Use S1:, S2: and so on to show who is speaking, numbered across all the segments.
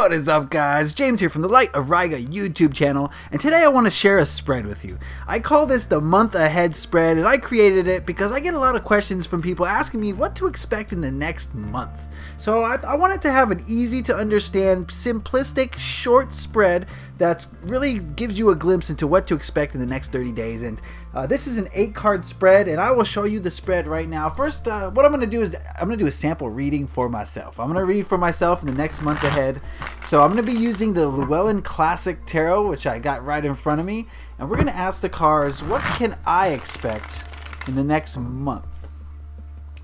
S1: What is up, guys? James here from the Light of Riga YouTube channel, and today I want to share a spread with you. I call this the month ahead spread, and I created it because I get a lot of questions from people asking me what to expect in the next month. So I wanted to have an easy to understand, simplistic, short spread that really gives you a glimpse into what to expect in the next 30 days. And this is an 8-card spread, and I will show you the spread right now. First, what I'm going to do is I'm going to do a sample reading for myself. I'm going to read for myself in the next month ahead. So I'm going to be using the Llewellyn Classic Tarot, which I got right in front of me, and we're going to ask the cards, what can I expect in the next month?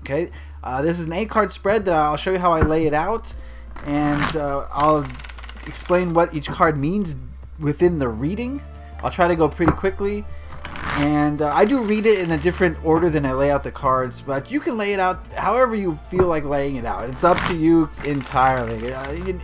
S1: Okay, this is an 8-card spread that I'll show you how I lay it out, and I'll explain what each card means within the reading. I'll try to go pretty quickly, and I do read it in a different order than I lay out the cards, but you can lay it out however you feel like laying it out. It's up to you entirely.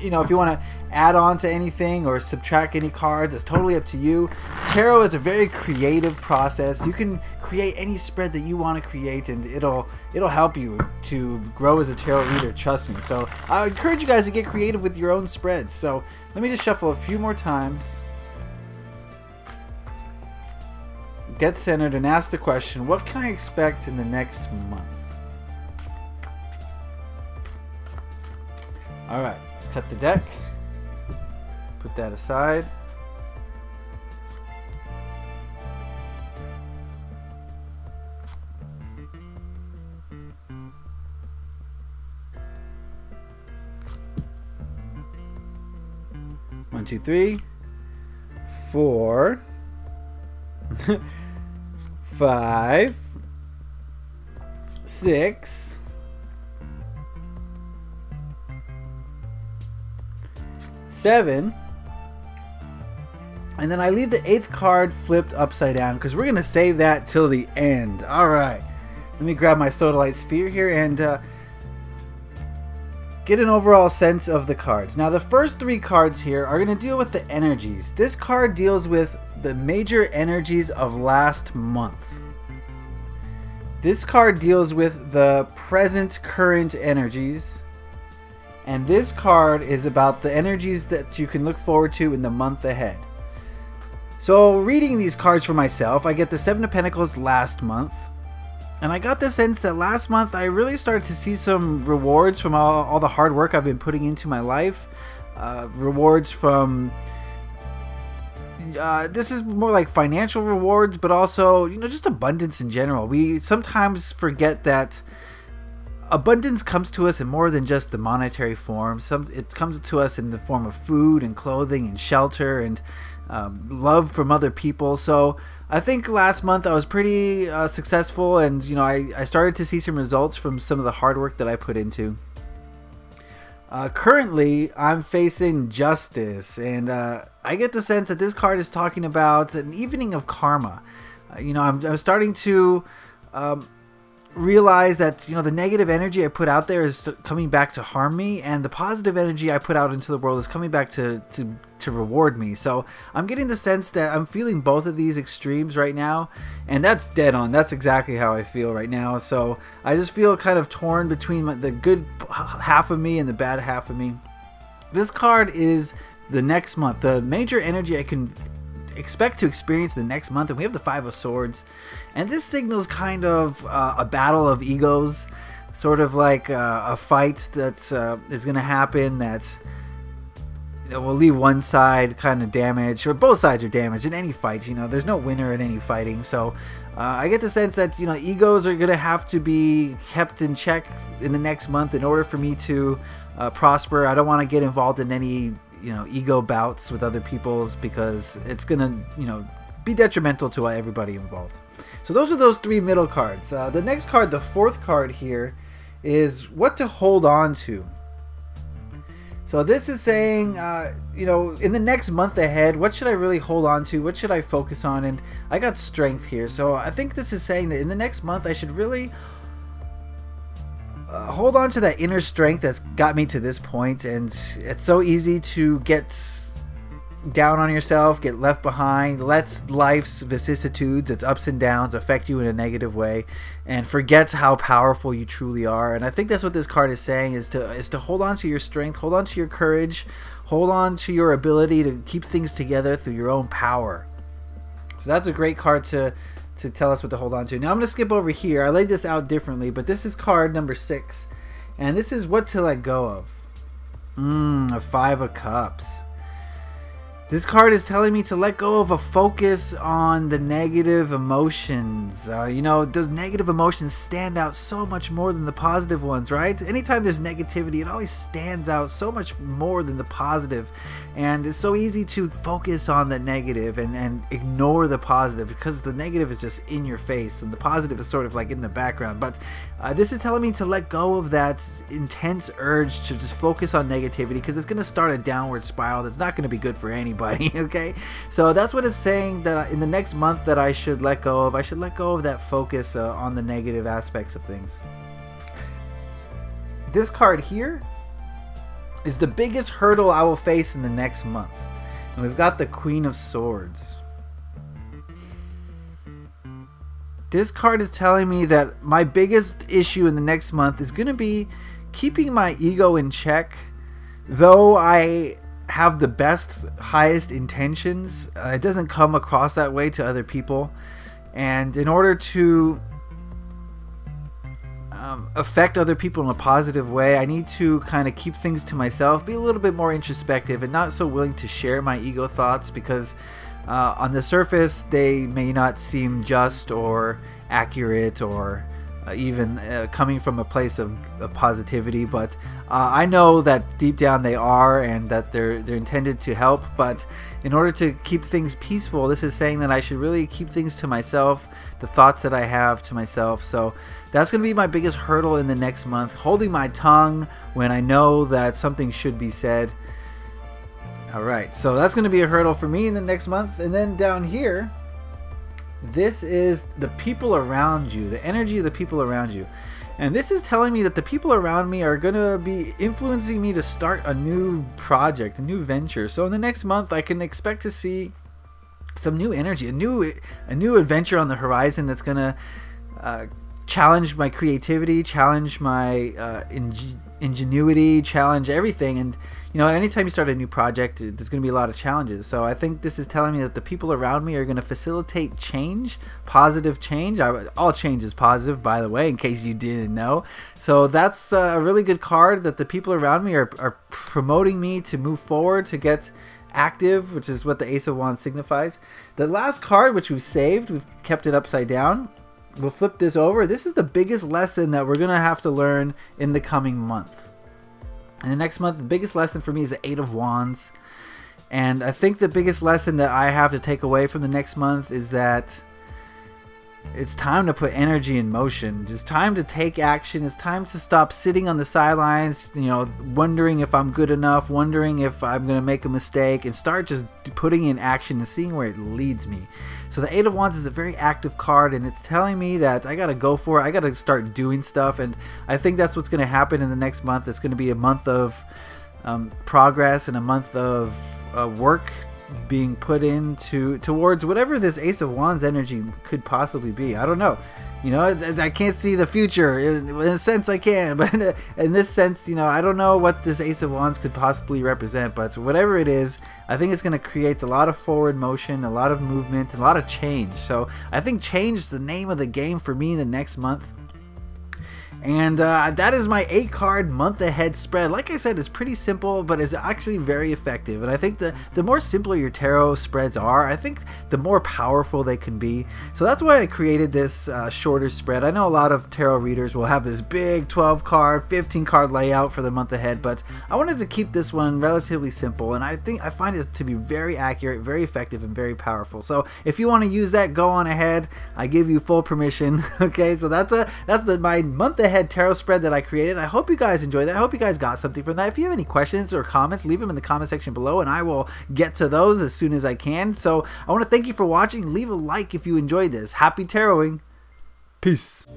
S1: You know, if you want to add on to anything or subtract any cards, it's totally up to you. Tarot is a very creative process. You can create any spread that you want to create, and it'll help you to grow as a tarot reader, trust me. So I encourage you guys to get creative with your own spreads. So let me just shuffle a few more times. Get centered and ask the question, what can I expect in the next month? Alright, let's cut the deck. Put that aside. One, two, three, 4, 5, 6, 7, and then I leave the 8th card flipped upside down because we're gonna save that till the end. All right, let me grab my sodalite sphere here and get an overall sense of the cards. Now the first 3 cards here are going to deal with the energies. This card deals with the major energies of last month. This card deals with the present current energies. And this card is about the energies that you can look forward to in the month ahead. So reading these cards for myself, I get the 7 of Pentacles last month. And I got the sense that last month I really started to see some rewards from all the hard work I've been putting into my life. Rewards from, this is more like financial rewards, but also, you know, just abundance in general. We sometimes forget that abundance comes to us in more than just the monetary form. It comes to us in the form of food and clothing and shelter and love from other people. So I think last month I was pretty successful, and you know, I started to see some results from some of the hard work that I put into. Currently I'm facing justice, and I get the sense that this card is talking about an evening of karma. You know, I'm starting to realize that, you know, the negative energy I put out there is coming back to harm me, and the positive energy I put out into the world is coming back to reward me. So I'm getting the sense that I'm feeling both of these extremes right now, and that's dead on. That's exactly how I feel right now. So I just feel kind of torn between the good half of me and the bad half of me. This card is the next month, the major energy I can expect to experience the next month, and we have the 5 of Swords, and this signals kind of a battle of egos, sort of like a fight that's is going to happen that, you know, will leave one side kind of damaged, or both sides are damaged in any fight. You know, there's no winner in any fighting. So I get the sense that, you know, egos are going to have to be kept in check in the next month in order for me to prosper. I don't want to get involved in any, you know, ego bouts with other people's, because it's gonna, you know, be detrimental to everybody involved. So those are those 3 middle cards. The next card, the 4th card here, is what to hold on to. So this is saying, you know, in the next month ahead, what should I really hold on to? What should I focus on? And I got strength here. So I think this is saying that in the next month I should really hold on to that inner strength that's got me to this point. And it's so easy to get down on yourself, get left behind, let life's vicissitudes, its ups and downs, affect you in a negative way, and forget how powerful you truly are. And I think that's what this card is saying, is to hold on to your strength, hold on to your courage, hold on to your ability to keep things together through your own power. So that's a great card to tell us what to hold on to. Now I'm going to skip over here. I laid this out differently, but this is card number 6. And this is what to let go of. A 5 of Cups. This card is telling me to let go of a focus on the negative emotions. You know, those negative emotions stand out so much more than the positive ones, right? Anytime there's negativity, it always stands out so much more than the positive. And it's so easy to focus on the negative and ignore the positive, because the negative is just in your face and the positive is sort of like in the background. But this is telling me to let go of that intense urge to just focus on negativity, because it's going to start a downward spiral that's not going to be good for anybody. Okay, so that's what it's saying, that in the next month that I should let go of. I should let go of that focus on the negative aspects of things. This card here is the biggest hurdle I will face in the next month, and we've got the Queen of Swords. This card is telling me that my biggest issue in the next month is going to be keeping my ego in check. Though I have the best, highest intentions, it doesn't come across that way to other people. And in order to affect other people in a positive way, I need to kind of keep things to myself, be a little bit more introspective, and not so willing to share my ego thoughts, because on the surface they may not seem just or accurate or even coming from a place of positivity, but I know that deep down they are, and that they're intended to help. But in order to keep things peaceful, this is saying that I should really keep things to myself, the thoughts that I have to myself. So that's going to be my biggest hurdle in the next month, holding my tongue when I know that something should be said. Alright, so that's going to be a hurdle for me in the next month. And then down here, this is the people around you, the energy of the people around you. And this is telling me that the people around me are going to be influencing me to start a new project, a new venture. So in the next month, I can expect to see some new energy, a new adventure on the horizon that's going to challenge my creativity, challenge my ingenuity, challenge everything. And you know, anytime you start a new project, there's going to be a lot of challenges. So I think this is telling me that the people around me are going to facilitate change, positive change. All change is positive, by the way, in case you didn't know. So that's a really good card, that the people around me are promoting me to move forward, to get active, which is what the Ace of Wands signifies. The last card, which we've saved, we've kept it upside down. We'll flip this over. This is the biggest lesson that we're going to have to learn in the coming month. And the next month, the biggest lesson for me is the Eight of Wands. And I think the biggest lesson that I have to take away from the next month is that it's time to put energy in motion. It's time to take action. It's time to stop sitting on the sidelines, you know, wondering if I'm good enough, wondering if I'm going to make a mistake, and start just putting in action and seeing where it leads me. So the Eight of Wands is a very active card, and it's telling me that I got to go for it. I got to start doing stuff, and I think that's what's going to happen in the next month. It's going to be a month of progress and a month of work being put into towards whatever this Ace of Wands energy could possibly be. I don't know, you know, I can't see the future. In a sense I can, but in this sense, you know, I don't know what this Ace of Wands could possibly represent. But whatever it is, I think it's going to create a lot of forward motion, a lot of movement, and a lot of change. So I think change is the name of the game for me in the next month. And that is my 8-card month ahead spread. Like I said, it's pretty simple, but it's actually very effective. And I think the more simpler your tarot spreads are, I think the more powerful they can be. So that's why I created this shorter spread. I know a lot of tarot readers will have this big 12-card, 15-card layout for the month ahead, but I wanted to keep this one relatively simple. And I find it to be very accurate, very effective, and very powerful. So if you want to use that, go on ahead. I give you full permission. Okay, so that's my month ahead tarot spread that I created. I hope you guys enjoyed that. I hope you guys got something from that. If you have any questions or comments, leave them in the comment section below, and I will get to those as soon as I can. So I want to thank you for watching. Leave a like if you enjoyed this. Happy taroting. Peace.